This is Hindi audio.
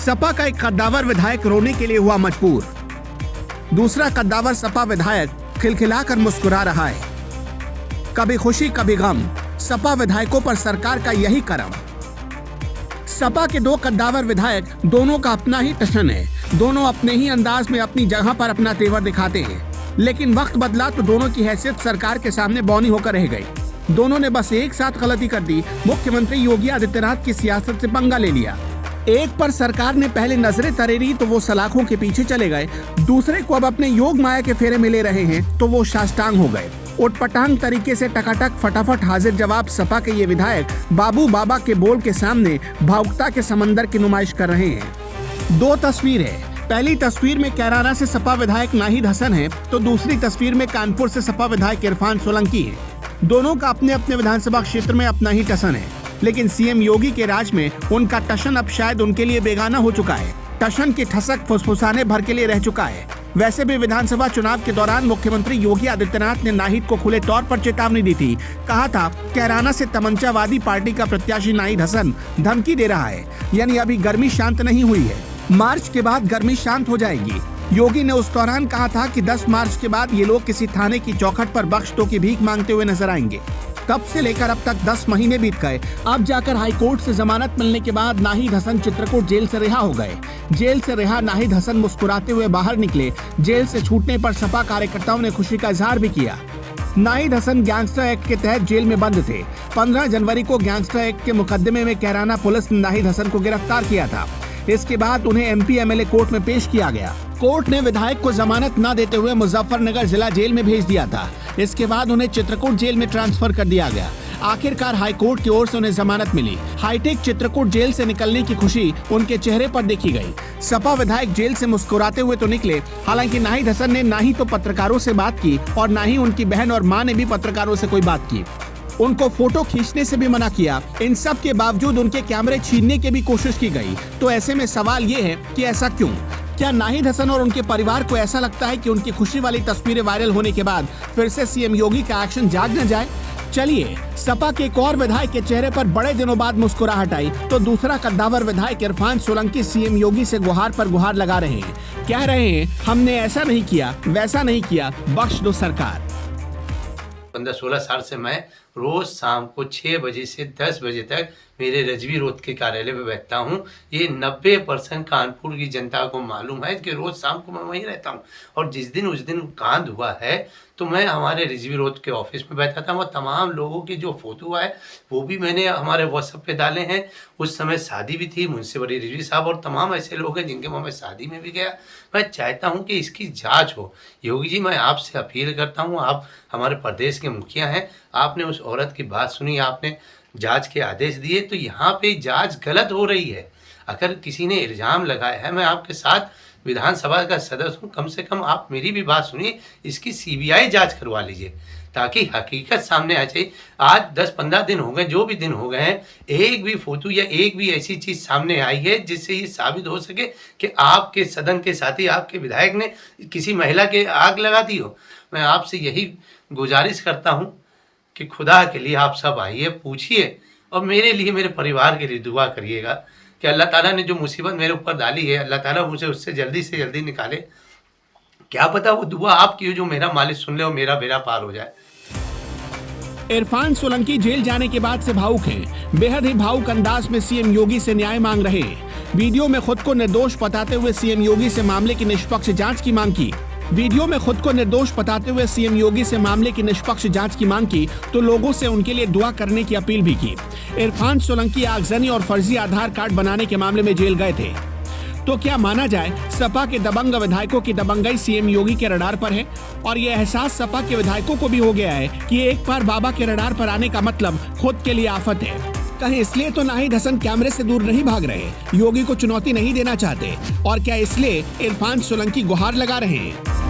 सपा का एक कद्दावर विधायक रोने के लिए हुआ मजबूर। दूसरा कद्दावर सपा विधायक खिलखिलाकर मुस्कुरा रहा है। कभी खुशी कभी गम, सपा विधायकों पर सरकार का यही करम। सपा के दो कद्दावर विधायक, दोनों का अपना ही टशन है। दोनों अपने ही अंदाज में अपनी जगह पर अपना तेवर दिखाते हैं, लेकिन वक्त बदला तो दोनों की हैसियत सरकार के सामने बौनी होकर रह गई। दोनों ने बस एक साथ गलती कर दी। मुख्यमंत्री योगी आदित्यनाथ की सियासत से पंगा ले लिया। एक पर सरकार ने पहले नजरें तरेरी तो वो सलाखों के पीछे चले गए। दूसरे को अब अपने योग माया के फेरे में ले रहे हैं तो वो साष्टांग हो गए। उटपटांग तरीके से टकाटक फटाफट हाजिर जवाब सपा के ये विधायक बाबू बाबा के बोल के सामने भावुकता के समंदर की नुमाइश कर रहे हैं। दो तस्वीर है। पहली तस्वीर में कैराना से सपा विधायक नाहिद हसन है तो दूसरी तस्वीर में कानपुर से सपा विधायक इरफान सोलंकी है। दोनों का अपने अपने विधानसभा क्षेत्र में अपना ही टसन है, लेकिन सीएम योगी के राज में उनका टशन अब शायद उनके लिए बेगाना हो चुका है। टशन की ठसक फुसफुसाने भर के लिए रह चुका है। वैसे भी विधानसभा चुनाव के दौरान मुख्यमंत्री योगी आदित्यनाथ ने नाहिद को खुले तौर पर चेतावनी दी थी। कहा था कैराना से तमंचावादी पार्टी का प्रत्याशी नाहिद हसन धमकी दे रहा है, यानी अभी गर्मी शांत नहीं हुई है। मार्च के बाद गर्मी शांत हो जाएगी। योगी ने उस दौरान कहा था कि 10 मार्च के बाद ये लोग किसी थाने की चौखट पर बख्श दो की भीख मांगते हुए नजर आएंगे। तब से लेकर अब तक 10 महीने बीत गए। अब जाकर हाईकोर्ट से जमानत मिलने के बाद नाहिद हसन चित्रकूट जेल से रिहा हो गए। जेल से रिहा नाहिद हसन मुस्कुराते हुए बाहर निकले। जेल से छूटने पर सपा कार्यकर्ताओं ने खुशी का इजहार भी किया। नाहिद हसन गैंगस्टर एक्ट के तहत जेल में बंद थे। 15 जनवरी को गैंगस्टर एक्ट के मुकदमे में कैराना पुलिस ने नाहिद हसन को गिरफ्तार किया था। इसके बाद उन्हें एमपी एमएलए कोर्ट में पेश किया गया। कोर्ट ने विधायक को जमानत न देते हुए मुजफ्फरनगर जिला जेल में भेज दिया था। इसके बाद उन्हें चित्रकूट जेल में ट्रांसफर कर दिया गया। आखिरकार हाईकोर्ट की ओर से उन्हें जमानत मिली। हाईटेक चित्रकूट जेल से निकलने की खुशी उनके चेहरे पर देखी गई। सपा विधायक जेल से मुस्कुराते हुए तो निकले। हालांकि नाहिद हसन ने ना ही तो पत्रकारों से बात की और ना ही उनकी बहन और मां ने भी पत्रकारों से कोई बात की। उनको फोटो खींचने से भी मना किया। इन सब के बावजूद उनके कैमरे छीनने की भी कोशिश की गई। तो ऐसे में सवाल ये है कि ऐसा क्यों? क्या नाहिद हसन और उनके परिवार को ऐसा लगता है कि उनकी खुशी वाली तस्वीरें वायरल होने के बाद फिर से सीएम योगी का एक्शन जाग न जाए? चलिए, सपा के एक और विधायक के चेहरे पर बड़े दिनों बाद मुस्कुराहट आई तो दूसरा कद्दावर विधायक इरफान सोलंकी सीएम योगी से गुहार पर गुहार लगा रहे हैं। कह रहे हैं हमने ऐसा नहीं किया, वैसा नहीं किया, बख्श दो सरकार। 15-16 साल से मैं रोज शाम को 6 बजे से 10 बजे तक मेरे रजवी रोड के कार्यालय में बैठता हूँ। ये 90% कानपुर की जनता को मालूम है कि रोज शाम को मैं वहीं रहता हूँ। और जिस दिन उस दिन कांड हुआ है तो मैं हमारे रिजवी रोड के ऑफिस में बैठा था। और तमाम लोगों की जो फोटो है वो भी मैंने हमारे व्हाट्सएप पे डाले हैं। उस समय शादी भी थी, मुझसे बड़ी रिजवी साहब और तमाम ऐसे लोग हैं जिनके मैं शादी में भी गया। मैं चाहता हूँ कि इसकी जांच हो। योगी जी, मैं आपसे अपील करता हूँ, आप हमारे प्रदेश के मुखिया हैं, आपने उस औरत की बात सुनी, आपने जांच के आदेश दिए, तो यहाँ पे जांच गलत हो रही है। अगर किसी ने इल्ज़ाम लगाया है, मैं आपके साथ विधानसभा का सदस्य हूँ, कम से कम आप मेरी भी बात सुनिए, इसकी सीबीआई जांच करवा लीजिए ताकि हकीकत सामने आ जाए। आज 10-15 दिन हो गए, जो भी दिन हो गए हैं, एक भी फोटो या एक भी ऐसी चीज़ सामने आई है जिससे ये साबित हो सके कि आपके सदन के साथी, आपके विधायक ने किसी महिला के आग लगा दी हो। मैं आपसे यही गुजारिश करता हूँ कि खुदा के लिए आप सब आइए, पूछिए और मेरे लिए, मेरे परिवार के लिए दुआ करिएगा कि अल्लाह ताला ने जो मुसीबत मेरे ऊपर डाली है, अल्लाह ताला मुझे उससे जल्दी से जल्दी निकाले। क्या पता वो दुआ आपकी हो जो मेरा मालिक सुन ले और मेरा बेड़ा पार हो जाए। इरफान सोलंकी जेल जाने के बाद से भावुक हैं। बेहद ही भावुक अंदाज में सीएम योगी से न्याय मांग रहे। वीडियो में खुद को निर्दोष बताते हुए सीएम योगी से मामले की निष्पक्ष जांच की मांग की। वीडियो में खुद को निर्दोष बताते हुए सीएम योगी से मामले की निष्पक्ष जांच की मांग की तो लोगों से उनके लिए दुआ करने की अपील भी की। इरफान सोलंकी आगजनी और फर्जी आधार कार्ड बनाने के मामले में जेल गए थे। तो क्या माना जाए, सपा के दबंग विधायकों की दबंगई सीएम योगी के रडार पर है और ये एहसास सपा के विधायकों को भी हो गया है कि एक बार बाबा के रडार पर आने का मतलब खुद के लिए आफत है। कहीं इसलिए तो नाहिद हसन कैमरे से दूर नहीं भाग रहे, योगी को चुनौती नहीं देना चाहते, और क्या इसलिए इरफान सोलंकी गुहार लगा रहे हैं?